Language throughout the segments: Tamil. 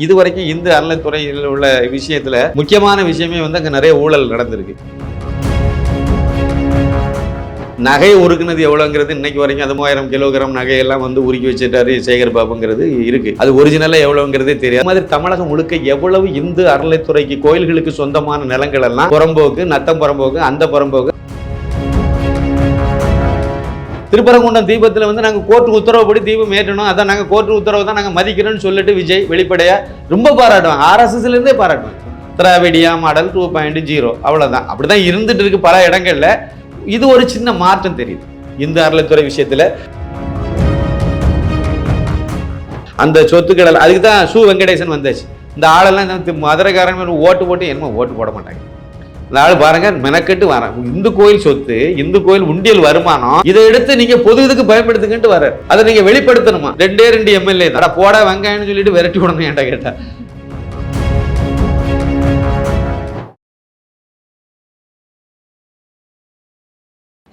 இது வரைக்கும் இந்து அறநிலைத்துறையில் உள்ள விஷயத்துல முக்கியமான விஷயமே வந்து அங்க நிறைய ஊழல் நடந்திருக்கு. நகை உருக்குனது எவ்வளோங்கிறது இன்னைக்கு வரைக்கும் அது 3000 கிலோகிராம் நகையெல்லாம் வந்து உருக்கி வச்சுட்டாரு சேகர் பாபுங்கிறது இருக்கு. அது ஒரிஜினலாக எவ்வளோங்கிறதே தெரியாது. மாதிரி தமிழகம் முழுக்க எவ்வளவு இந்து அறநிலைத்துறைக்கு கோயில்களுக்கு சொந்தமான நிலங்கள் எல்லாம் புறம்போக்கு, நத்தம் புறம்போக்கு, அந்த புறம்போக்கு. திருப்பரங்குன்றம் தீபத்தில் வந்து நாங்கள் கோர்ட்டு உத்தரவுப்படி தீபம் ஏற்றணும், அதான் நாங்கள் கோர்ட்டு உத்தரவு தான் நாங்கள் மதிக்கிறோம்னு சொல்லிட்டு விஜய் வெளிப்படையாக ரொம்ப பாராட்டுவாங்க. RSSலேருந்தே பாராட்டுவாங்க. திராவிடியா மாடல் 2.0 அவ்வளோதான். அப்படி தான் இருந்துட்டு இருக்கு பல இடங்களில். இது ஒரு சின்ன மாற்றம் தெரியுது இந்து அறநிலைத்துறை விஷயத்துல. அந்த சொத்துக்கள் அதுக்கு தான் சு வெங்கடேசன் வந்தாச்சு. இந்த ஆளெல்லாம் மதுரைக்காரன் ஓட்டு போட்டு என்னமோ ஓட்டு போட மாட்டாங்க. இந்த ஆள் பாருங்க மெனக்கெட்டு வர இந்து கோயில் சொத்து, இந்து கோயில் உண்டியல் வருமானம், இதை எடுத்து நீங்க பொது இதுக்கு பயன்படுத்துங்கன்ட்டு வர, அதை நீங்க வெளிப்படுத்தணுமா? 2 MLA தான் போட வெங்காயம்னு சொல்லிட்டு விரட்டி விடணும். ஏன்டா கேட்டா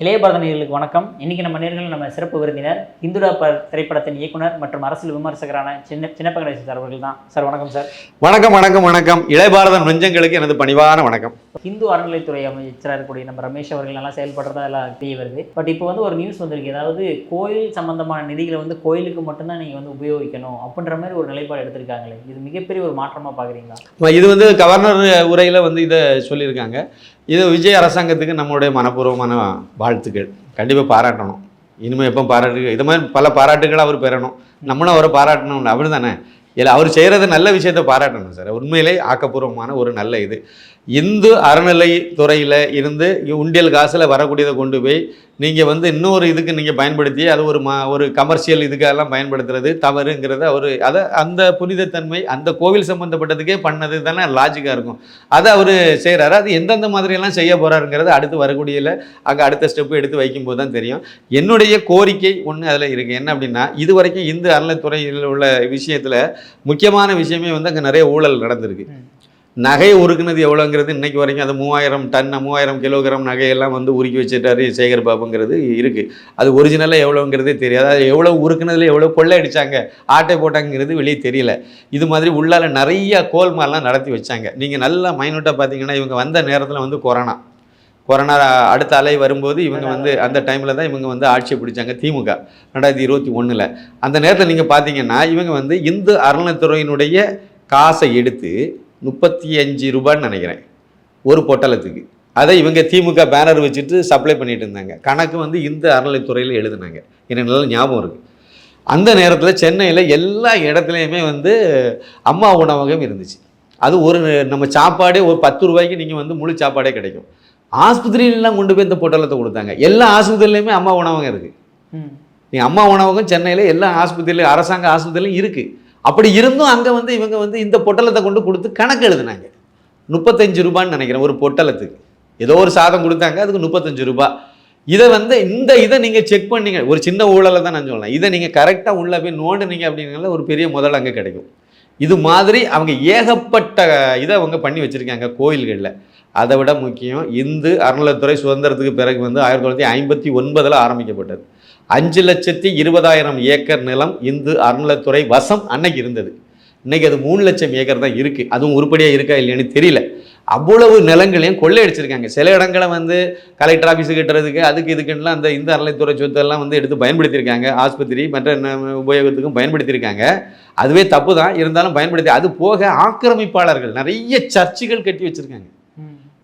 இளைய பாரத நேயர்களுக்கு வணக்கம். இன்னைக்கு நம்ம சிறப்பு விருந்தினர் இந்துடா திரைப்படத்தின் இயக்குனர் மற்றும் அரசியல் விமர்சகரான சின்னப்ப கணேசன் சார் அவர்கள் தான். சார் வணக்கம் சார். வணக்கம் வணக்கம் வணக்கம். இளைய பாரதம் நெஞ்சங்களுக்கு எனது பணிவான வணக்கம். இந்து அறநிலைத்துறை அமைச்சராக இருக்கக்கூடிய நம்ம ரமேஷ் அவர்கள் நல்லா செயல்படுறதா எல்லாம் தெரிய வருது. பட் இப்போ வந்து ஒரு நியூஸ் வந்திருக்கு, அதாவது கோயில் சம்பந்தமான நிதிகளை வந்து கோயிலுக்கு மட்டும்தான் நீங்கள் வந்து உபயோகிக்கணும் அப்படின்ற மாதிரி ஒரு நிலைப்பாடு எடுத்திருக்காங்களே, இது மிகப்பெரிய ஒரு மாற்றமாக பார்க்குறீங்களா? இது வந்து கவர்னர் உரையில் வந்து இதை சொல்லியிருக்காங்க. இது விஜய் அரசாங்கத்துக்கு நம்மளுடைய மனப்பூர்வமான வாழ்த்துக்கள். கண்டிப்பாக பாராட்டணும். இனிமேல் எப்போ பாராட்டு இது மாதிரி பல பாராட்டுகள் அவர் பெறணும், நம்மளும் அவரை பாராட்டணும். அப்படி தானே இல்லை, அவர் செய்கிறது நல்ல விஷயத்தை பாராட்டணும் சார். உண்மையிலே ஆக்கப்பூர்வமான ஒரு நல்ல இது. இந்து அறநிலைத்துறையில் இருந்து உண்டியல் காசில் வரக்கூடியதை கொண்டு போய் நீங்கள் வந்து இன்னொரு இதுக்கு நீங்கள் பயன்படுத்தி அது ஒரு கமர்ஷியல் இதுக்கெல்லாம் பயன்படுத்துறது தவறுங்கிறது அவர் அதை அந்த புனிதத்தன்மை அந்த கோவில் சம்மந்தப்பட்டதுக்கே பண்ணது தானே லாஜிக்காக இருக்கும். அதை அவர் செய்கிறாரு. அது எந்தெந்த மாதிரியெல்லாம் செய்ய போகிறாருங்கிறது அடுத்து வரக்கூடியதில் அங்கே அடுத்த ஸ்டெப்பு எடுத்து வைக்கும்போது தான் தெரியும். என்னுடைய கோரிக்கை ஒன்று அதில் இருக்குது. என்ன அப்படின்னா, இது வரைக்கும் இந்து அறநிலைத்துறையில் உள்ள விஷயத்தில் முக்கியமான விஷயமே வந்து அங்கே நிறைய ஊழல் நடந்திருக்கு. நகை உருக்குனது எவ்வளோங்கிறது இன்னைக்கு வரைக்கும் அது 3000 கிலோகிராம் நகையெல்லாம் வந்து உருக்கி வச்சுட்டாரு சேகர் பாபுங்கிறது இருக்குது. அது ஒரிஜினலாக எவ்வளோங்கிறதே தெரியாது. அது எவ்வளோ உருக்குனதில் எவ்வளோ கொள்ளை அடித்தாங்க, ஆட்டை போட்டாங்கிறது வெளியே தெரியல. இது மாதிரி உள்ளால நிறைய கோல்மாலாம் நடத்தி வச்சாங்க. நீங்கள் நல்லா மைனூட்டாக பார்த்தீங்கன்னா, இவங்க வந்த நேரத்தில் வந்து கொரோனா அடுத்த அலை வரும்போது இவங்க வந்து அந்த டைமில் தான் இவங்க வந்து ஆட்சியை பிடிச்சாங்க திமுக 2021. அந்த நேரத்தில் நீங்கள் பார்த்தீங்கன்னா இவங்க வந்து இந்து அறநிலைத்துறையினுடைய காசை எடுத்து 35 ரூபான்னு நினைக்கிறேன் ஒரு பொட்டலத்துக்கு. அதை இவங்க திமுக பேனர் வச்சுட்டு சப்ளை பண்ணிட்டு இருந்தாங்க. கணக்கு வந்து இந்து அறநிலைத்துறையில் எழுதுனாங்க. எனக்கு நல்லா ஞாபகம் இருக்குது. அந்த நேரத்தில் சென்னையில் எல்லா இடத்துலையுமே வந்து அம்மா உணவகம் இருந்துச்சு. அது நம்ம சாப்பாடே ஒரு 10 ரூபாய்க்கு நீங்கள் வந்து முழு சாப்பாடே கிடைக்கும். ஆஸ்பத்திரியிலாம் கொண்டு போய் இந்த பொட்டலத்தை கொடுத்தாங்க. எல்லா ஆஸ்பத்திரியிலையுமே அம்மா உணவகம் இருக்குது. நீங்கள் அம்மா உணவகம் சென்னையில் எல்லா ஆஸ்பத்திரியிலையும் அரசாங்க ஆஸ்பத்திரியிலையும் இருக்குது. அப்படி இருந்தும் அங்கே வந்து இவங்க வந்து இந்த பொட்டலத்தை கொண்டு கொடுத்து கணக்கு எழுதுனாங்க. 35 ரூபான்னு நினைக்கிறேன் ஒரு பொட்டலத்துக்கு. ஏதோ ஒரு சாதம் கொடுத்தாங்க, அதுக்கு 35 ரூபா. இதை வந்து இதை நீங்கள் செக் பண்ணீங்க, ஒரு சின்ன ஊழலை தான் நான் சொல்லலாம். இதை நீங்கள் கரெக்டாக உள்ளே போய் நோண்டுனீங்க அப்படின்னால ஒரு பெரிய முதல் அங்கே கிடைக்கும். இது மாதிரி அவங்க ஏகப்பட்ட இதை அவங்க பண்ணி வச்சுருக்காங்க கோயில்களில். அதை விட முக்கியம், இந்து அறநிலைத்துறை சுதந்திரத்துக்கு பிறகு வந்து 1959 ஆரம்பிக்கப்பட்டது. 5,20,000 ஏக்கர் நிலம் இந்து அறநிலைத்துறை வசம் அன்னைக்கு இருந்தது. இன்னைக்கு அது 3 லட்சம் ஏக்கர் தான் இருக்குது. அதுவும் உருப்படியாக இருக்கா இல்லையான்னு தெரியல. அவ்வளவு நிலங்களையும் கொள்ளையடிச்சிருக்காங்க. சில இடங்களை வந்து கலெக்டர் ஆஃபீஸு கட்டுறதுக்கு அதுக்கு இதுக்குலாம் அந்த இந்து அறநிலைத்துறை சொத்தெல்லாம் வந்து எடுத்து பயன்படுத்தியிருக்காங்க. ஆஸ்பத்திரி மற்ற உபயோகத்துக்கும் பயன்படுத்தியிருக்காங்க. அதுவே தப்பு தான், இருந்தாலும் பயன்படுத்தி. அது போக ஆக்கிரமிப்பாளர்கள் நிறைய சர்ச்சுகள் கட்டி வச்சுருக்காங்க.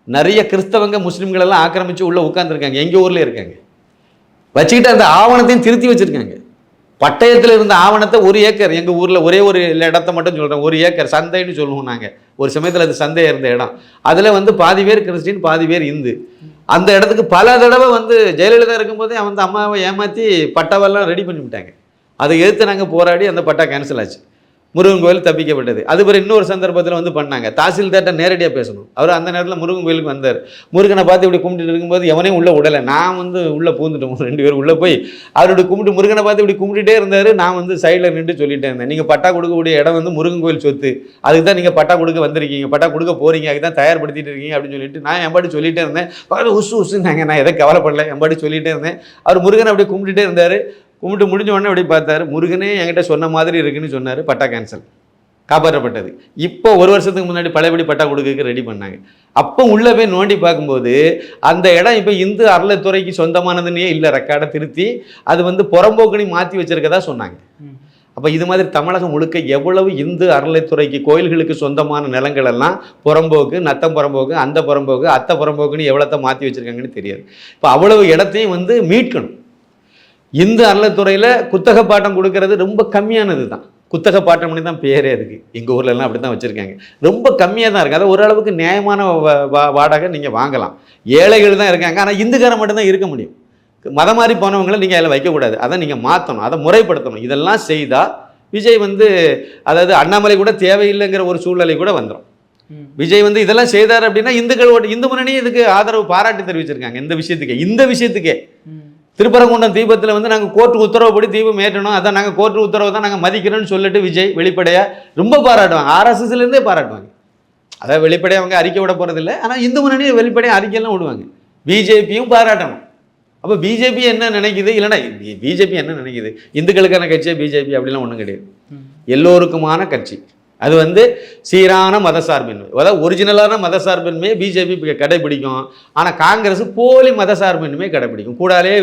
நிறைய கிறிஸ்தவங்க முஸ்லீம்கள் எல்லாம் ஆக்கிரமித்து உள்ளே உட்காந்துருக்காங்க. எங்கள் ஊரில் இருக்காங்க. வச்சுக்கிட்டு அந்த ஆவணத்தையும் திருத்தி வச்சுருக்காங்க. பட்டயத்தில் இருந்த ஆவணத்தை 1 ஏக்கர் எங்கள் ஊரில் ஒரே ஒரு இடத்த மட்டும் சொல்கிறேன், 1 ஏக்கர் சந்தைன்னு சொல்லுவோம் நாங்கள். ஒரு சமயத்தில் அது சந்தையாக இருந்த இடம். அதில் வந்து பாதி பேர் கிறிஸ்டின் பாதி பேர் இந்து. அந்த இடத்துக்கு பல தடவை வந்து ஜெயலலிதா இருக்கும்போதே அந்த அம்மாவை ஏமாற்றி பட்டாவெல்லாம் ரெடி பண்ணிவிட்டாங்க. அதை எதிர்த்து நாங்கள் போராடி அந்த பட்டா கேன்சல் ஆச்சு. முருகன் கோயில் தப்பிக்கப்பட்டது. அது பிறகு இன்னொரு சந்தர்ப்பத்தில் வந்து பண்ணாங்க. தாசில்தார்ட்ட நேரடியாக பேசணும். அவர் அந்த நேரத்தில் முருகன் கோயிலுக்கு வந்தார். முருகனை பார்த்து இப்படி கும்பிட்டு இருக்கும்போது எவனையும் உள்ளே விடலை. நான் வந்து உள்ளே பூந்துட்டோம். 2 பேர் உள்ளே போய் அவருடைய கும்பிட்டு முருகனை பார்த்து இப்படி கும்பிட்டுட்டே இருந்தார். நான் வந்து சைடில் நின்று சொல்லிட்டே இருந்தேன், நீங்கள் பட்டா கொடுக்கக்கூடிய இடம் வந்து முருகன் கோயில் சொத்து, அதுக்கு தான் நீங்கள் பட்டா கொடுக்க வந்திருக்கீங்க, பட்டா கொடுக்க போகிறீங்க, அதுக்கு தான் தயார்படுத்திட்டு இருக்கீங்க அப்படின்னு சொல்லிட்டு நான் எம்பாடி சொல்லிட்டே இருந்தேன். உசுன்னாங்க. நான் எதை கவலைப்படலை, எம்பாடி சொல்லிட்டே இருந்தேன். அவர் முருகனை அப்படியே கும்பிட்டுட்டே இருந்தார். கும்பிட்டு முடிஞ்ச உடனே அப்படி பார்த்தாரு. முருகனே என்கிட்ட சொன்ன மாதிரி இருக்குன்னு சொன்னார். பட்டா கேன்சல். காப்பாற்றப்பட்டது. இப்போ ஒரு வருஷத்துக்கு முன்னாடி பழையபடி பட்டா கொடுக்க ரெடி பண்ணாங்க. அப்போ உள்ளே போய் நோண்டி பார்க்கும்போது அந்த இடம் இப்போ இந்து அறநிலைத்துறைக்கு சொந்தமானதுன்னே இல்லை, ரெக்கார்டை திருத்தி அது வந்து புறம்போக்குனி மாற்றி வச்சிருக்கதா சொன்னாங்க. அப்போ இது மாதிரி தமிழகம் முழுக்க எவ்வளவு இந்து அறநிலைத்துறைக்கு கோயில்களுக்கு சொந்தமான நிலங்கள் எல்லாம் புறம்போக்கு, நத்தம் புறம்போக்கு, அந்த புறம்போக்கு, அத்தை புறம்போக்குன்னு எவ்வளோத்த மாற்றி வச்சுருக்காங்கன்னு தெரியாது. இப்போ அவ்வளவு இடத்தையும் வந்து மீட்கணும். இந்து அறநிலைத்துறையில் குத்தக பாட்டம் கொடுக்கறது ரொம்ப கம்மியானது தான். குத்தக பாட்டம்னு தான் பேரே இருக்குது. எங்கள் ஊர்லெல்லாம் அப்படி தான் வச்சுருக்காங்க. ரொம்ப கம்மியாக தான் இருக்குது. அதை ஓரளவுக்கு நியாயமான வாடகை நீங்கள் வாங்கலாம். ஏழைகள் தான் இருக்காங்க. ஆனால் இந்துக்காரன் மட்டும்தான் இருக்க முடியும். மதம் மாறி போனவங்களை நீங்கள் அதில் வைக்கக்கூடாது. அதை நீங்கள் மாற்றணும், அதை முறைப்படுத்தணும். இதெல்லாம் செய்தால் விஜய் வந்து, அதாவது அண்ணாமலை கூட தேவையில்லைங்கிற ஒரு சூழ்நிலை கூட வந்துடும். விஜய் வந்து இதெல்லாம் செய்தார் அப்படின்னா இந்து முன்னணி இதுக்கு ஆதரவு பாராட்டி தெரிவிச்சிருக்காங்க. இந்த விஷயத்துக்கே திருப்பரங்குன்றம் தீபத்தில் வந்து நாங்கள் கோர்ட்டு உத்தரவுப்படி தீபம் ஏற்றணும், அதான் நாங்கள் கோர்ட்டு உத்தரவு தான் நாங்கள் மதிக்கிறோன்னு சொல்லிட்டு விஜய் வெளிப்படையாக ரொம்ப பாராட்டுவாங்க. ஆர்எஸ்எஸ்லேருந்தே பாராட்டுவாங்க. அதாவது வெளிப்படையாக அவங்க அறிக்கை விட போகிறதில்ல. ஆனால் இந்து முன்னணி வெளிப்படையாக அறிக்கையெல்லாம் விடுவாங்க. பிஜேபியும் பாராட்டணும். அப்போ பிஜேபி என்ன நினைக்குது, இல்லைன்னா பிஜேபி என்ன நினைக்குது, இந்துக்களுக்கான கட்சியே பிஜேபி அப்படிலாம் ஒன்றும் கிடையாது. எல்லோருக்குமான கட்சி. அது வந்து சீரான மதசார்பின்மை, அதாவது ஒரிஜினலான மதசார்பின்மையை பிஜேபி கடைபிடிக்கும். ஆனால் காங்கிரஸ் போலி மதசார்பின்மை கடைபிடிக்கும். கூடாலே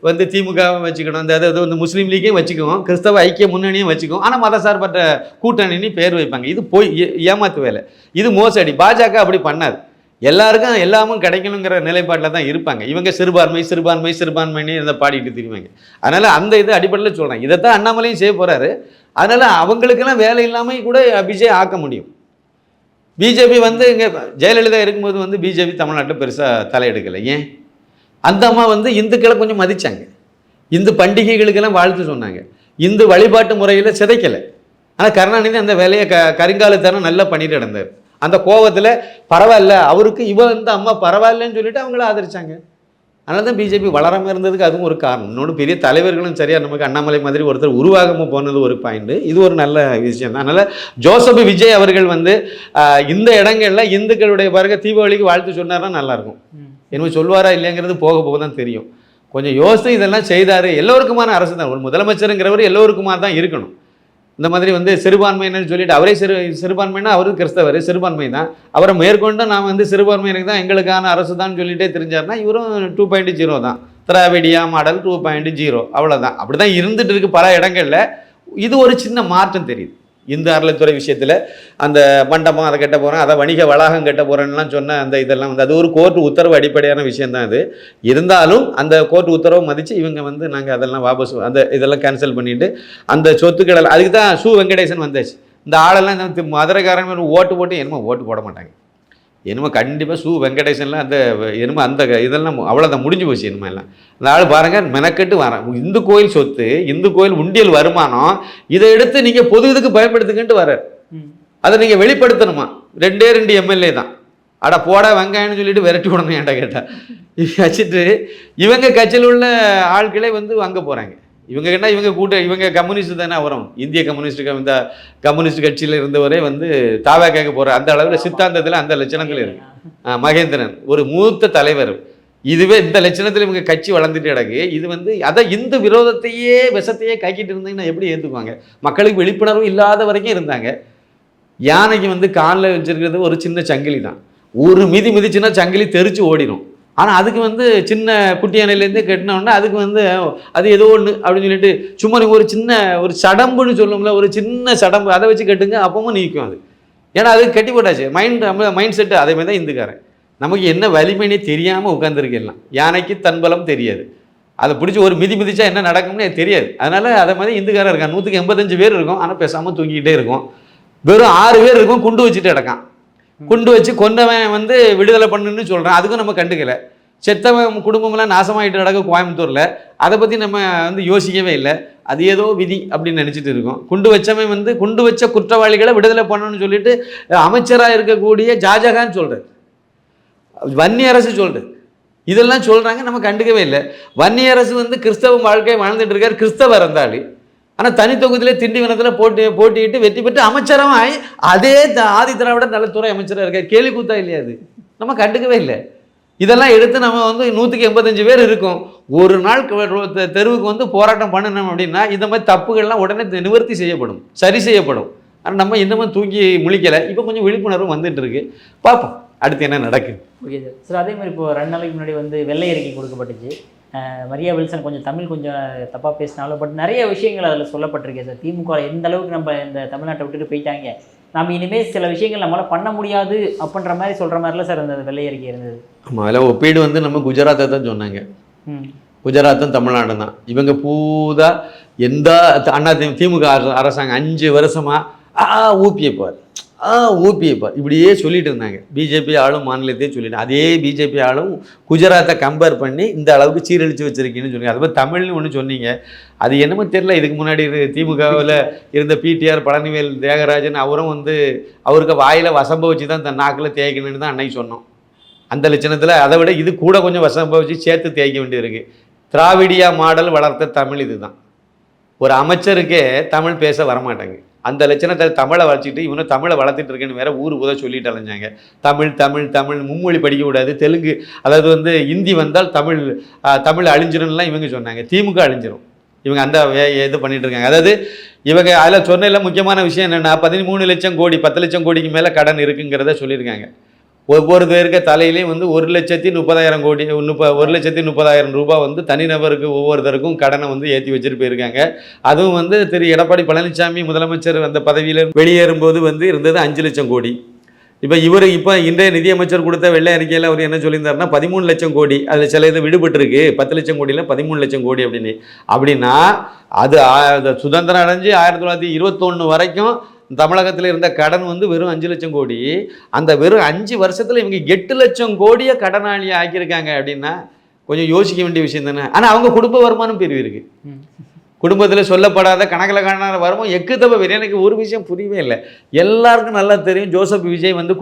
வந்து திமுகவும் வச்சுக்கணும், இந்த அது வந்து முஸ்லீம் லீக்கையும் வச்சுக்குவோம், கிறிஸ்தவ ஐக்கிய முன்னணியும் வச்சுக்குவோம். ஆனால் மதசார்பற்ற கூட்டணின்னு பேர் வைப்பாங்க. இது போய் ஏமாத்து வேலை, இது மோசடி. பாஜக அப்படி பண்ணாது. எல்லாருக்கும் எல்லாமும் கிடைக்கணுங்கிற நிலைப்பாட்டில் தான் இருப்பாங்க. இவங்க சிறுபான்மைன்னு இதை பாடிட்டு திரிவாங்க. அதனால் அந்த இது அடிப்படையில் சொல்கிறேன். இதைத்தான் அண்ணாமலையும் செய்ய போகிறாரு. அதனால் அவங்களுக்கெல்லாம் வேலை இல்லாமல் கூட விஜய் ஆக்க முடியும். பிஜேபி வந்து இங்கே ஜெயலலிதா இருக்கும்போது வந்து பிஜேபி தமிழ்நாட்டில் பெருசாக தலையெடுக்கலை. ஏன்? அந்த அம்மா வந்து இந்துக்களை கொஞ்சம் மதித்தாங்க. இந்து பண்டிகைகளுக்கெல்லாம் வாழ்த்து சொன்னாங்க. இந்து வழிபாட்டு முறையில் சிதைக்கலை. ஆனால் கருணாநிதி அந்த வேலையை கருங்காலத்தனம் நல்லா பண்ணிட்டு நடந்தார். அந்த கோபத்தில் பரவாயில்ல, அவருக்கு இந்த அம்மா பரவாயில்லன்னு சொல்லிட்டு அவங்கள ஆதரிச்சாங்க. அதனால தான் பிஜேபி வளராமல் இருந்ததுக்கு அதுவும் ஒரு காரணம். இன்னொன்று பெரிய தலைவர்களும் சரியாக நமக்கு அண்ணாமலை மாதிரி ஒருத்தர் உருவாகாமல் போனது ஒரு பாயிண்ட். இது ஒரு நல்ல விஷயம் தான். அதனால் ஜோசப் விஜய் அவர்கள் வந்து இந்த இடங்களில் இந்துக்களுடைய பிறகு தீபாவளிக்கு வாழ்த்து சொன்னார்னா நல்லாயிருக்கும். என்ன சொல்வாரா இல்லைங்கிறது போக போக தான் தெரியும். கொஞ்சம் யோசித்து இதெல்லாம் செய்தார். எல்லோருக்குமான அரசு தான். ஒரு முதலமைச்சருங்கிறவர் எல்லோருக்குமா தான் இருக்கணும். இந்த மாதிரி வந்து சிறுபான்மையினு சொல்லிட்டு அவரே சிறுபான்மைனா அவரும் கிறிஸ்தவர், சிறுபான்மை தான். அவரை மேற்கொண்டு நான் வந்து சிறுபான்மையினருக்கு தான் எங்களுக்கான அரசு தான் சொல்லிட்டே தெரிஞ்சார்னா இவரும் 2.0 தான். திராவிடியா மாடல் 2.0 அவ்வளோதான். அப்படி தான் இருந்துட்டு இருக்கு பல இடங்களில். இது ஒரு சின்ன மாற்றம் தெரியுது. இந்து அறநிலைத்துறை விஷயத்தில் அந்த மண்டபம் அதை கட்ட போகிறேன், அதை வணிக வளாகம் கட்ட போகிறேன்லாம் சொன்ன அந்த இதெல்லாம் வந்து அது ஒரு கோர்ட்டு உத்தரவு அடிப்படையான விஷயந்தான். அது இருந்தாலும் அந்த கோர்ட்டு உத்தரவை மதித்து இவங்க வந்து நாங்கள் அதெல்லாம் வாபஸ் அந்த இதெல்லாம் கேன்சல் பண்ணிவிட்டு அந்த சொத்துக்கள் அதுக்கு தான் சு வெங்கடேசன் வந்தாச்சு. இந்த ஆளெல்லாம் இந்த மதுரைக்காரன் ஓட்டு போட்டு என்னமோ ஓட்டு போட மாட்டாங்க. என்னமோ கண்டிப்பாக சு வெங்கடேசன்லாம் அந்த என்னமோ அந்த இதெல்லாம் அவ்வளோதான் முடிஞ்சு போச்சு. என்னமோ எல்லாம் அந்த ஆள் பாருங்கள் மெனக்கெட்டு வரேன். இந்து கோயில் சொத்து, இந்து கோயில் உண்டியல் வருமானம், இதை எடுத்து நீங்கள் பொது இதுக்கு பயன்படுத்துக்கிட்டு வர அதை நீங்கள் வெளிப்படுத்தணுமா? 2 எம்எல்ஏ தான். அட போட வெங்காயம்னு சொல்லிட்டு விரட்டி விடணும். ஏன்டா கேட்டால் வச்சுட்டு இவங்க கட்சியில் உள்ள ஆட்களே வந்து அங்கே போகிறாங்க. இவங்க கேட்டால் இவங்க கம்யூனிஸ்ட் தானே வரும். இந்திய இந்த கம்யூனிஸ்ட் கட்சியில் இருந்தவரே வந்து தாவா கேட்க போகிற அந்த அளவில் சித்தாந்தத்தில் அந்த லட்சணங்கள் இருக்கு. மகேந்திரன் ஒரு மூத்த தலைவர். இதுவே இந்த லட்சணத்தில் இவங்க கட்சி வளர்ந்துட்டு கிடக்கு. இது வந்து அதை இந்து விரோதத்தையே விஷத்தையே கைக்கிட்டு இருந்தீங்கன்னா எப்படி ஏற்றுக்குவாங்க? மக்களுக்கு விழிப்புணர்வு இல்லாத வரைக்கும் இருந்தாங்க. யானைக்கு வந்து காலில் வச்சிருக்கிறது ஒரு சின்ன சங்கிலி தான். ஒரு மிதிச்சுன்னா சங்கிலி தெரிச்சு ஓடிடும். ஆனால் அதுக்கு வந்து சின்ன குட்டி யானையிலேருந்து கட்டினோன்னா அதுக்கு வந்து அது ஏதோ ஒன்று அப்படின்னு சொல்லிட்டு சும்மா ஒரு சடம்புன்னு சொல்லுவோம்ல, ஒரு சின்ன சடம்பு அதை வச்சு கட்டுங்க, அப்பவும் நீக்கும் அது. ஏன்னா அது கட்டி போட்டாச்சு. மைண்ட் செட்டு அதே மாதிரி தான் இந்துக்காரன். நமக்கு என்ன வலிமைனே தெரியாமல் உட்காந்துருக்கலாம். யானைக்கு தன்பலம் தெரியாது. அதை பிடிச்சி ஒரு மிதிச்சா என்ன நடக்கும்னு தெரியாது. அதனால் அதை மாதிரி இந்துக்காரன் இருக்கான். 185 பேர் இருக்கும். ஆனால் பேசாமல் தூங்கிக்கிட்டே இருக்கும். வெறும் 6 பேர் இருக்கும். குண்டு வச்சுட்டு கிடக்கான். குண்டு வச்சு கொண்டவன் வந்து விடுதலை பண்ணுன்னு சொல்கிறான். அதுக்கும் நம்ம கண்டுக்கலை. செத்தவன் குடும்பமெல்லாம் நாசமாகிட்டு நடக்க கோயம்புத்தூரில். அதை பற்றி நம்ம வந்து யோசிக்கவே இல்லை. அது ஏதோ விதி அப்படின்னு நினச்சிட்டு இருக்கோம். குண்டு வச்ச குற்றவாளிகளை விடுதலை பண்ணணும்னு சொல்லிட்டு அமைச்சராக இருக்கக்கூடிய ஜாஜகான்னு சொல்கிறார். வன்னிய அரசு சொல்கிறது. இதெல்லாம் சொல்கிறாங்க, நம்ம கண்டுக்கவே இல்லை. வன்னிய அரசு வந்து கிறிஸ்தவ வாழ்க்கையை வாழ்ந்துட்டு இருக்கார். கிறிஸ்தவர் இருந்தாலும் ஆனால் தனி தொகுதியிலே திண்டிவனத்தில் போட்டியிட்டு வெற்றி பெற்று அமைச்சராக ஆகி அதே ஆதி திராவிட நலத்துறை அமைச்சராக இருக்கார். கேலி கூத்தா இல்லையா? அது நம்ம கண்டுக்கவே இல்லை. இதெல்லாம் எடுத்து நம்ம வந்து 185 பேர் இருக்கும். ஒரு நாள் தெருவுக்கு வந்து போராட்டம் பண்ணணும் அப்படின்னா இந்த மாதிரி தப்புகள்லாம் உடனே நிவர்த்தி செய்யப்படும், சரி செய்யப்படும். ஆனால் நம்ம இன்னமும் தூக்கி முழிக்கலை. இப்போ கொஞ்சம் விழிப்புணர்வு வந்துட்டு இருக்கு. பார்ப்போம் அடுத்து என்ன நடக்குது. Okay sir. சார் அதே மாதிரி இப்போ 2 நாளைக்கு முன்னாடி வந்து வெள்ளை அறிக்கை கொடுக்கப்பட்டுச்சு. மரியா வில்சன் கொஞ்சம் தமிழ் கொஞ்சம் தப்பாக பேசினாலும் பட் நிறைய விஷயங்கள் அதில் சொல்லப்பட்டிருக்கேன் சார். திமுக எந்த அளவுக்கு நம்ம இந்த தமிழ்நாட்டை விட்டுட்டு போயிட்டாங்க, நம்ம இனிமேல் சில விஷயங்கள் நம்மளால் பண்ண முடியாது அப்படின்ற மாதிரி சொல்கிற மாதிரிலாம் சார் அந்த வெள்ளை அறிக்கை இருந்தது. ஆமாம், அதில் ஒப்பீடு வந்து நம்ம குஜராத்தை தான் சொன்னாங்க. குஜராத்தும் தமிழ்நாடும் தான். இவங்க பூதா எந்த திமுக அரசாங்கம் 5 வருஷமாக ஊப்பியப்பார் ஊப்பியப்பார் இப்படியே சொல்லிட்டு இருந்தாங்க. பிஜேபி ஆளும் மாநிலத்தையே சொல்லிட்டு அதே பிஜேபி ஆளும் குஜராத்தை கம்பேர் பண்ணி இந்த அளவுக்கு சீரழித்து வச்சுருக்கீங்கன்னு சொன்னீங்க. அது மாதிரி தமிழ்னு ஒன்று சொன்னீங்க. அது என்னமோ தெரியல. இதுக்கு முன்னாடி திமுகவில் இருந்த பிடிஆர் பழனிவேல் தியாகராஜன் அவரும் வந்து அவருக்கு வாயில் வசம்ப வச்சு தான் தன் நாக்கில் தேய்க்கணும்னு தான் அன்னைக்கு சொன்னோம். அந்த லட்சணத்தில் அதை விட இது கூட கொஞ்சம் வசம்ப வச்சு சேர்த்து தேய்க்க வேண்டியிருக்கு. திராவிடியா மாடல் வளர்த்த தமிழ் இது தான். ஒரு அமைச்சருக்கே தமிழ் பேச வரமாட்டாங்க. அந்த லட்சணத்தை தமிழை வளர்ச்சிட்டு இவனும் தமிழை வளர்த்துட்டு இருக்கேன்னு வேற ஊர் உத சொல்லிட்டு அலைஞ்சாங்க. தமிழ் தமிழ் தமிழ் மும்மொழி படிக்கக்கூடாது, தெலுங்கு அதாவது வந்து ஹிந்தி வந்தால் தமிழ் அழிஞ்சிரும்லாம் இவங்க சொன்னாங்க. திமுக அழிஞ்சிரும். இவங்க அந்த இது பண்ணிட்டு இருக்காங்க. அதாவது இவங்க அதில் சொன்னதில் முக்கியமான விஷயம் என்னென்னா 13 லட்சம் கோடி 10 லட்சம் கோடிக்கு மேலே கடன் இருக்குங்கிறத சொல்லியிருக்காங்க. ஒவ்வொரு பேருக்கு தலையிலையும் வந்து 1,30,000 கோடி 1,30,000 ரூபாய் வந்து தனிநபருக்கு ஒவ்வொருத்தருக்கும் கடனை வந்து ஏற்றி வச்சுட்டு போயிருக்காங்க. அதுவும் வந்து திரு எடப்பாடி பழனிசாமி முதலமைச்சர் அந்த பதவியில் வெளியேறும்போது வந்து இருந்தது 5 லட்சம் கோடி. இப்போ இன்றைய நிதியமைச்சர் கொடுத்த வெள்ளை அறிக்கையில் அவர் என்ன சொல்லியிருந்தாருன்னா 13 லட்சம் கோடி. அதில் சில இது விடுபட்டிருக்கு. 10 லட்சம் கோடியில் 13 லட்சம் கோடி அப்படின்னா அது சுதந்திரம் அடைஞ்சு 1921 வரைக்கும் தமிழகத்தில் இருந்த கடன் வந்து வெறும் 5 லட்சம் கோடி. அந்த வெறும் 5 வருஷத்தில் இவங்க 8 லட்சம் கோடியை கடனாளியை ஆக்கியிருக்காங்க அப்படின்னா கொஞ்சம் யோசிக்க வேண்டிய விஷயம் தானே. ஆனால் அவங்க குடும்ப வருமானம் பிரிவு இருக்கு. குடும்பத்தில் சொல்லப்படாத கணக்கில் காணாத வருமானம் எக்குத்தப்ப வேறு. எனக்கு ஒரு விஷயம் புரியவே இல்லை. எல்லாருக்கும் நல்லா தெரியும் ஜோசப் விஜய் வந்து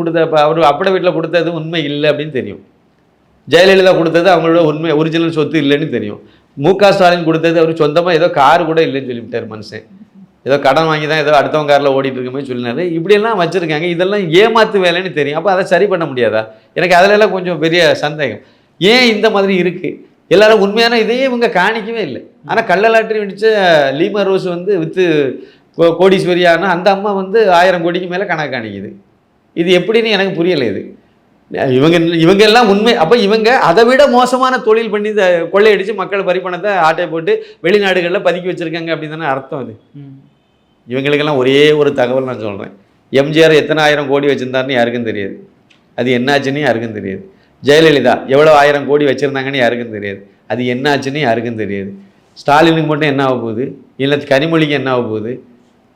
அவர் அப்பட வீட்டில் கொடுத்தது உண்மை இல்லை அப்படின்னு தெரியும். ஜெயலலிதா கொடுத்தது அவங்களோட உண்மை ஒரிஜினல் சொத்து இல்லைன்னு தெரியும். மு.க. ஸ்டாலின் கொடுத்தது அவர் சொந்தமாக ஏதோ கார் கூட இல்லைன்னு சொல்லிவிட்டார் மனுஷன். ஏதோ கடன் வாங்கி தான் ஏதோ அடுத்தவங்க காரில் ஓடிட்டு இருக்க மாதிரி சொல்லினாரு. இப்படியெல்லாம் வச்சுருக்காங்க. இதெல்லாம் ஏமாத்து வேலைன்னு தெரியும். அப்போ அதை சரி பண்ண முடியாதா? எனக்கு அதிலெல்லாம் கொஞ்சம் பெரிய சந்தேகம். ஏன் இந்த மாதிரி இருக்குது? எல்லாரும் உண்மையான இதையே இவங்க காணிக்கவே இல்லை. ஆனால் கள்ளலாட்டரி வெடித்த லீமா ரோஸ் வந்து விற்று கோடீஸ்வரியான அந்த அம்மா வந்து 1000 கோடிக்கு மேலே கணக்கு காணிக்குது. இது எப்படின்னு எனக்கு புரியலை. இது இவங்க எல்லாம் உண்மை. அப்போ இவங்க அதை விட மோசமான தொழில் பண்ணி கொள்ளையடித்து மக்கள் பறிப்பணத்தை ஆட்டை போட்டு வெளிநாடுகளில் பதுக்கி வச்சுருக்காங்க அப்படின்னு தானே அர்த்தம். அது இவங்களுக்கெல்லாம் ஒரே ஒரு தகவல் நான் சொல்கிறேன். எம்ஜிஆர் எத்தனை 1000 கோடி வச்சுருந்தாருன்னு யாருக்கும் தெரியாது. அது என்னாச்சுன்னு யாருக்கும் தெரியாது. ஜெயலலிதா எவ்வளோ 1000 கோடி வச்சுருந்தாங்கன்னு யாருக்கும் தெரியாது. அது என்னாச்சுன்னு யாருக்கும் தெரியாது. ஸ்டாலினுக்கு மட்டும் என்ன ஆக போகுது? இல்லை கனிமொழிக்கு என்ன ஆக போகுது?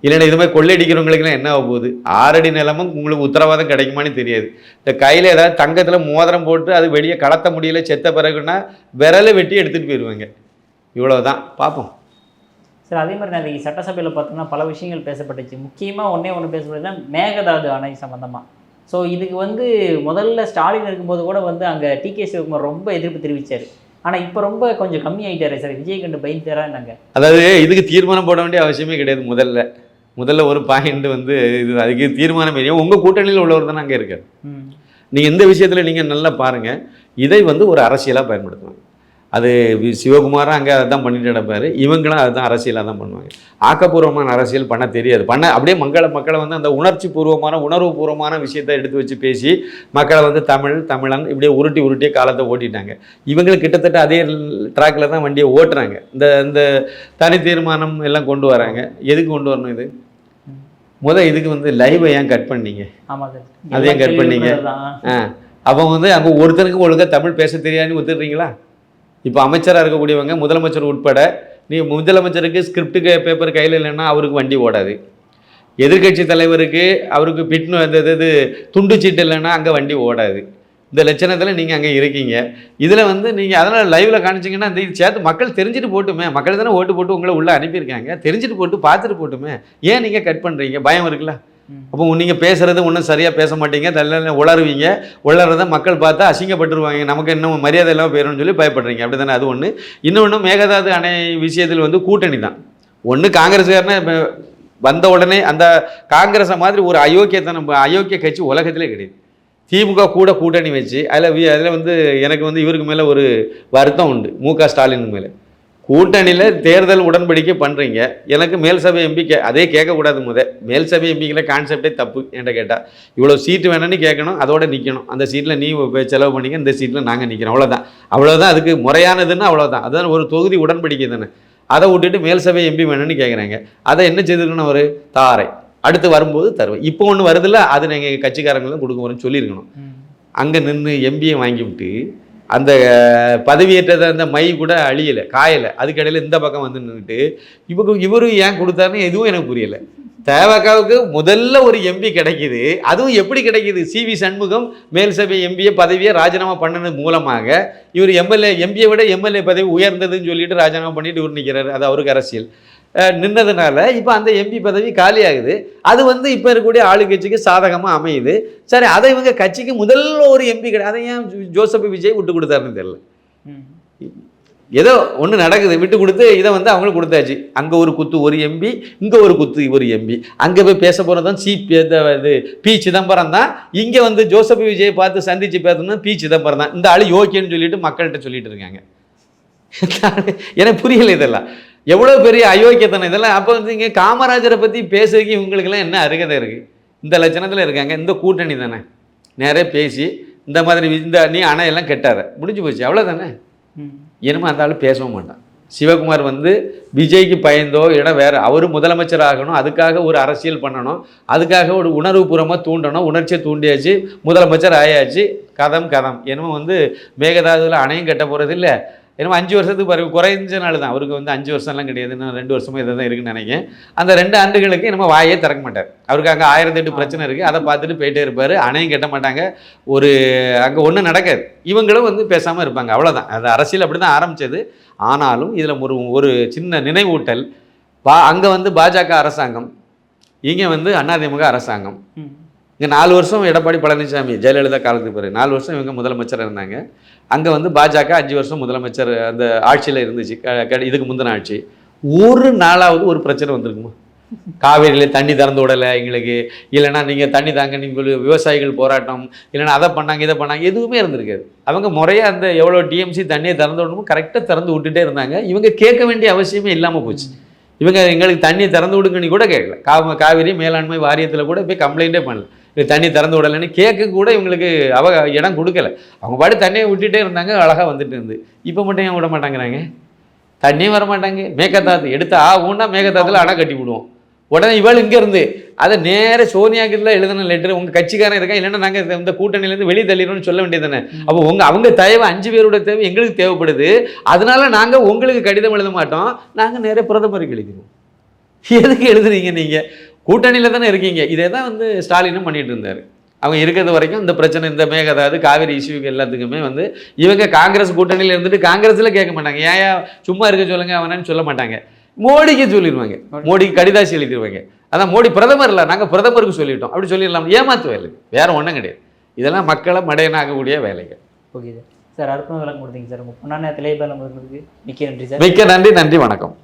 இல்லைன்னா இது மாதிரி கொள்ளையடிக்கிறவங்களுக்குலாம் என்ன ஆக போகுது? 6 அடி நிலமும் உங்களுக்கு உத்தரவாதம் கிடைக்குமான்னு தெரியாது. இந்த கையில் ஏதாவது தங்கத்தில் மோதிரம் போட்டு அது வெளியே கடத்த முடியல செத்த பிறகுன்னா விரலை வெட்டி எடுத்துகிட்டு போயிடுவாங்க. இவ்வளோதான். பார்ப்போம் சார். அதே மாதிரி நான் சட்டசபையில் பார்த்தோம்னா பல விஷயங்கள் பேசப்பட்டுச்சு. முக்கியமாக ஒன்று பேசப்பட்டதுன்னா மேகதாது அணை சம்மந்தமாக. ஸோ இதுக்கு வந்து முதல்ல ஸ்டாலின் இருக்கும்போது கூட வந்து அங்கே டி.கே. சிவகுமார் ரொம்ப எதிர்ப்பு தெரிவித்தார். ஆனால் இப்போ ரொம்ப கொஞ்சம் கம்மியாயிட்டாரு சார். விஜய் கண்டு பயந்துட்டாரா நாங்கள்? அதாவது இதுக்கு தீர்மானம் போட வேண்டிய அவசியமே கிடையாது. முதல்ல ஒரு பாயிண்ட் வந்து இது அதுக்கு தீர்மானம் தெரியும். உங்கள் கூட்டணியில் உள்ளவர் தான் அங்கே இருக்கார். நீங்கள் இந்த விஷயத்தில் நீங்கள் நல்லா பாருங்கள். இதை வந்து ஒரு அரசியலாக பயன்படுத்துவாங்க. அது சிவகுமாரும் அங்கே அதை தான் பண்ணிட்டு நடப்பார். இவங்களும் அதை தான் அரசியலாக தான் பண்ணுவாங்க. ஆக்கப்பூர்வமான அரசியல் பண்ண தெரியாது. அப்படியே மக்களை வந்து அந்த உணர்வு பூர்வமான விஷயத்தை எடுத்து வச்சு பேசி மக்களை வந்து தமிழன் இப்படியே உருட்டியே காலத்தை ஓட்டிட்டாங்க. இவங்களுக்கு கிட்டத்தட்ட அதே ட்ராக்கில் தான் வண்டியை ஓட்டுறாங்க. இந்த தனி தீர்மானம் எல்லாம் கொண்டு வராங்க. எதுக்கு கொண்டு வரணும்? இதுக்கு வந்து லைவை ஏன் கட் பண்ணீங்க? அதையும் கட் பண்ணீங்க. அப்போ வந்து அங்கே ஒருத்தருக்கு ஒழுங்காக தமிழ் பேச தெரியாதுன்னு ஒத்துடுறீங்களா? இப்போ அமைச்சராக இருக்கக்கூடியவங்க முதலமைச்சர் உட்பட முதலமைச்சருக்கு ஸ்கிரிப்ட் பேப்பர் கையில் இல்லைன்னா அவருக்கு வண்டி ஓடாது. எதிர்கட்சி தலைவருக்கு அவருக்கு துண்டு சீட்டு இல்லைன்னா அங்கே வண்டி ஓடாது. இந்த லட்சணத்தில் நீங்கள் அங்கே இருக்கீங்க. இதில் வந்து நீங்கள் அதனால் லைவில் காணிச்சிங்கன்னா இந்த சேர்த்து மக்கள் தெரிஞ்சுட்டு போட்டுமே. மக்கள் தானே ஓட்டு போட்டு உங்களை உள்ளே அனுப்பியிருக்காங்க. தெரிஞ்சுட்டு போட்டு பார்த்துட்டு போட்டுமே. ஏன் நீங்கள் கட் பண்ணுறீங்க? பயம் இருக்குல்ல? அப்போ நீங்கள் பேசுகிறது ஒன்றும் சரியாக பேச மாட்டீங்க. உளருவீங்க. உளறதை மக்கள் பார்த்தா அசிங்கப்பட்டுருவாங்க. நமக்கு இன்னும் மரியாதை இல்லாமல் போயிடும்னு சொல்லி பயப்படுறீங்க. அப்படி தானே? அது ஒன்று. இன்னொன்று மேகதாது அணை விஷயத்தில் வந்து கூட்டணி தான். ஒன்று காங்கிரஸ்காரனே வந்த உடனே அந்த காங்கிரஸை மாதிரி ஒரு அயோக்கிய கட்சி உலகத்திலே கிடையாது. திமுக கூட கூட்டணி வச்சு அதில் வந்து எனக்கு வந்து இவருக்கு மேலே ஒரு வருத்தம் உண்டு. மு.க. ஸ்டாலின் மேலே கூட்டணியில் தேர்தல் உடன்படிக்கை பண்ணுறீங்க, எனக்கு மேல் சபை எம்பி அதே கேட்கக்கூடாது. மேல் சபை எம்பிக்கிற கான்செப்டே தப்பு என்கிட்ட கேட்டால். இவ்வளோ சீட்டு வேணும்னு கேட்கணும், அதோட நிற்கணும். அந்த சீட்டில் நீ செலவு பண்ணிக்க, இந்த சீட்டில் நாங்கள் நிற்கிறோம், அவ்வளோதான். அதுக்கு முறையானதுன்னு அவ்வளோதான். அதுதான் ஒரு தொகுதி உடன்படிக்கை தானே. அதை விட்டுட்டு மேல் சபை எம்பி வேணும்னு கேட்குறாங்க. அதை என்ன செய்திருக்கணும்? ஒரு தாரை அடுத்து வரும்போது தருவேன். இப்போ ஒன்று வருதில்ல, அது நீங்கள் கட்சிக்காரங்களும் கொடுக்க வரேன்னு சொல்லியிருக்கணும். அங்கே நின்று எம்பியை வாங்கி விட்டு அந்த பதவியேற்றதை அந்த மை கூட அழியலை, காயலை. அதுக்கிடையில் இந்த பக்கம் வந்து நின்றுட்டு இவரும் ஏன் கொடுத்தாருன்னு எதுவும் எனக்கு புரியலை. தேவகாவுக்கு முதல்ல ஒரு எம்பி கிடைக்கிது, அதுவும் எப்படி கிடைக்கிது? CV சண்முகம் மேல் சபை எம்பியை பதவியை ராஜினாமா பண்ணது மூலமாக இவர் எம்பியை விட எம்எல்ஏ பதவி உயர்ந்ததுன்னு சொல்லிட்டு ராஜினாமா பண்ணிட்டு இவர் நிற்கிறார். அது அவருக்கு அரசியல் நின்றதுனால இப்போ அந்த எம்பி பதவி காலியாகுது. அது வந்து இப்போ இருக்கக்கூடிய ஆளுங்கட்சிக்கு சாதகமாக அமையுது. சரி, அதை இவங்க கட்சிக்கு முதல்ல ஒரு எம்பி கிடையாது, அதை ஏன் ஜோசப் விஜய் விட்டு கொடுத்தாருன்னு தெரியல. ஏதோ ஒன்று நடக்குது, விட்டு கொடுத்து இதை வந்து அவங்களுக்கு கொடுத்தாச்சு. அங்கே ஒரு குத்து ஒரு எம்பி, இங்கே ஒரு குத்து ஒரு எம்பி. அங்கே போய் பேச போகிறதும் இது பி சிதம்பரம் தான். இங்கே வந்து ஜோசப் விஜயை பார்த்து சந்தித்து பேசணும்னா பி சிதம்பரம் தான். இந்த ஆள் யோக்கியன்னு சொல்லிட்டு மக்கள்கிட்ட சொல்லிட்டு இருக்காங்க. எனக்கு புரியலை இதெல்லாம் எவ்வளோ பெரிய அயோக்கியத்தனம் இதெல்லாம். அப்போ வந்து இங்கே காமராஜரை பற்றி பேசுறதுக்கு இவங்களுக்கெல்லாம் என்ன அருகதை இருக்குது? இந்த லட்சணத்தில் இருக்காங்க. இந்த கூட்டணி தானே நேரே பேசி இந்த மாதிரி இந்த நீ அணையெல்லாம் கெட்டார முடிஞ்சு போச்சு, அவ்வளோதானே. இனிமே அந்த ஆள் பேசவும் மாட்டான். சிவகுமார் வந்து விஜய்க்கு பயந்தோ இடம் வேறு, அவர் முதலமைச்சர் ஆகணும், அதுக்காக ஒரு அரசியல் பண்ணணும், அதுக்காக ஒரு உணர்வுபூர்வமாக தூண்டணும், உணர்ச்சியை தூண்டியாச்சு, முதலமைச்சர் ஆயாச்சு, கதம். என்னமோ வந்து மேகதாதுவில் அணையும் கட்ட போகிறது இல்லை. ஏன்னா 5 வருஷத்துக்கு பிறகு குறைஞ்ச நாள் தான் அவருக்கு வந்து 5 வருஷம்லாம் கிடையாது, இன்னும் 2 வருஷமாக இதை தான் இருக்குன்னு நினைக்கிறேன். அந்த 2 ஆண்டுகளுக்கு நம்ம வாயே திறக்க மாட்டார். அவருக்கு அங்கே 1008 பிரச்சனை இருக்குது, அதை பார்த்துட்டு போயிட்டே இருப்பார். அணையும் கட்ட மாட்டாங்க, ஒரு அங்கே ஒன்றும் நடக்காது. இவங்களும் வந்து பேசாமல் இருப்பாங்க, அவ்வளோதான். அது அரசியல் அப்படி தான் ஆரம்பித்தது. ஆனாலும் இதில் ஒரு சின்ன நினைவூட்டல். அங்கே வந்து பாஜக அரசாங்கம், இங்கே வந்து அதிமுக அரசாங்கம். இங்கே 4 வருஷம் எடப்பாடி பழனிசாமி ஜெயலலிதா காலத்துக்கு பிறகு 4 வருஷம் இவங்க முதலமைச்சராக இருந்தாங்க. அங்கே வந்து பாஜக 5 வருஷம் முதலமைச்சர் அந்த ஆட்சியில் இருந்துச்சு. இதுக்கு முந்தின ஆட்சி. ஒரு நாளாவது ஒரு பிரச்சனை வந்திருக்குமா? காவேரியில் தண்ணி திறந்து விடலை எங்களுக்கு, இல்லைனா நீங்கள் தண்ணி தாங்க நீங்கள் விவசாயிகள் போராட்டம், இல்லைனா அதை பண்ணாங்க இதை பண்ணாங்க, எதுவுமே இருந்திருக்காது. அவங்க முறையாக அந்த எவ்வளோ டிஎம்சி தண்ணியை திறந்து விடணுமோ கரெக்டாக திறந்து விட்டுட்டே இருந்தாங்க. இவங்க கேட்க வேண்டிய அவசியமே இல்லாமல் போச்சு. இவங்க எங்களுக்கு தண்ணியை திறந்து விடுங்கன்னு கூட கேட்கல. காவிரி மேலாண்மை வாரியத்தில் கூட போய் கம்ப்ளைண்ட்டே பண்ணல, இது தண்ணி திறந்து விடலைன்னு கேட்க கூட இவங்களுக்கு இடம் கொடுக்கல. அவங்க பாட்டு தண்ணியை விட்டுட்டே இருந்தாங்க, அழகாக வந்துட்டு இருந்து. இப்போ மட்டும் ஏன் விட மாட்டாங்கிறாங்க? தண்ணியும் வர மாட்டாங்க. மேகதாது எடுத்து ஊன்னா மேகதாதுல அணை கட்டி விடுவோம். உடனே இவள் இங்கேருந்து அதை நேர சோனியாக்கில் எழுதின லெட்டர் உங்கள் கட்சிக்காரன் இருக்கா, இல்லைன்னா நாங்கள் இந்த கூட்டணியிலேருந்து வெளியே தள்ளிடணும்னு சொல்ல வேண்டியது தானே. அப்போ அவங்க தேவை 5 பேரோட தேவை எங்களுக்கு தேவைப்படுது, அதனால நாங்கள் உங்களுக்கு கடிதம் எழுத மாட்டோம், நாங்கள் நேர பிரதமருக்கு எழுதிடுவோம். எதுக்கு எழுதுறீங்க? நீங்கள் கூட்டணியில் தானே இருக்கீங்க. இதே தான் வந்து ஸ்டாலினும் பண்ணிட்டு இருந்தார். அவங்க இருக்கிறது வரைக்கும் இந்த பிரச்சனை, இந்த மேகதாது காவிரி இஷ்யூக்கு எல்லாத்துக்குமே வந்து இவங்க காங்கிரஸ் கூட்டணியில் இருந்துட்டு காங்கிரஸில் கேட்க மாட்டாங்க, ஏன் சும்மா இருக்க சொல்லுங்க அவனன்னு சொல்ல மாட்டாங்க. மோடிக்கு சொல்லிடுவாங்க, மோடிக்கு கடிதாசி எழுதிடுவாங்க. அதான் மோடி பிரதமர் இல்லை, நாங்கள் பிரதமருக்கு சொல்லிட்டோம் அப்படி சொல்லிடலாம். ஏமாத்து வேலை, வேறு ஒன்றும் கிடையாது. இதெல்லாம் மக்களை மடையனாகக்கூடிய வேலைகள். ஓகே சார், அற்புதம் விளக்கம் கொடுத்தீங்க சார். உங்கள் பொன்னான நேரத்திலே மிக்க நன்றி சார். மிக்க நன்றி, நன்றி, வணக்கம்.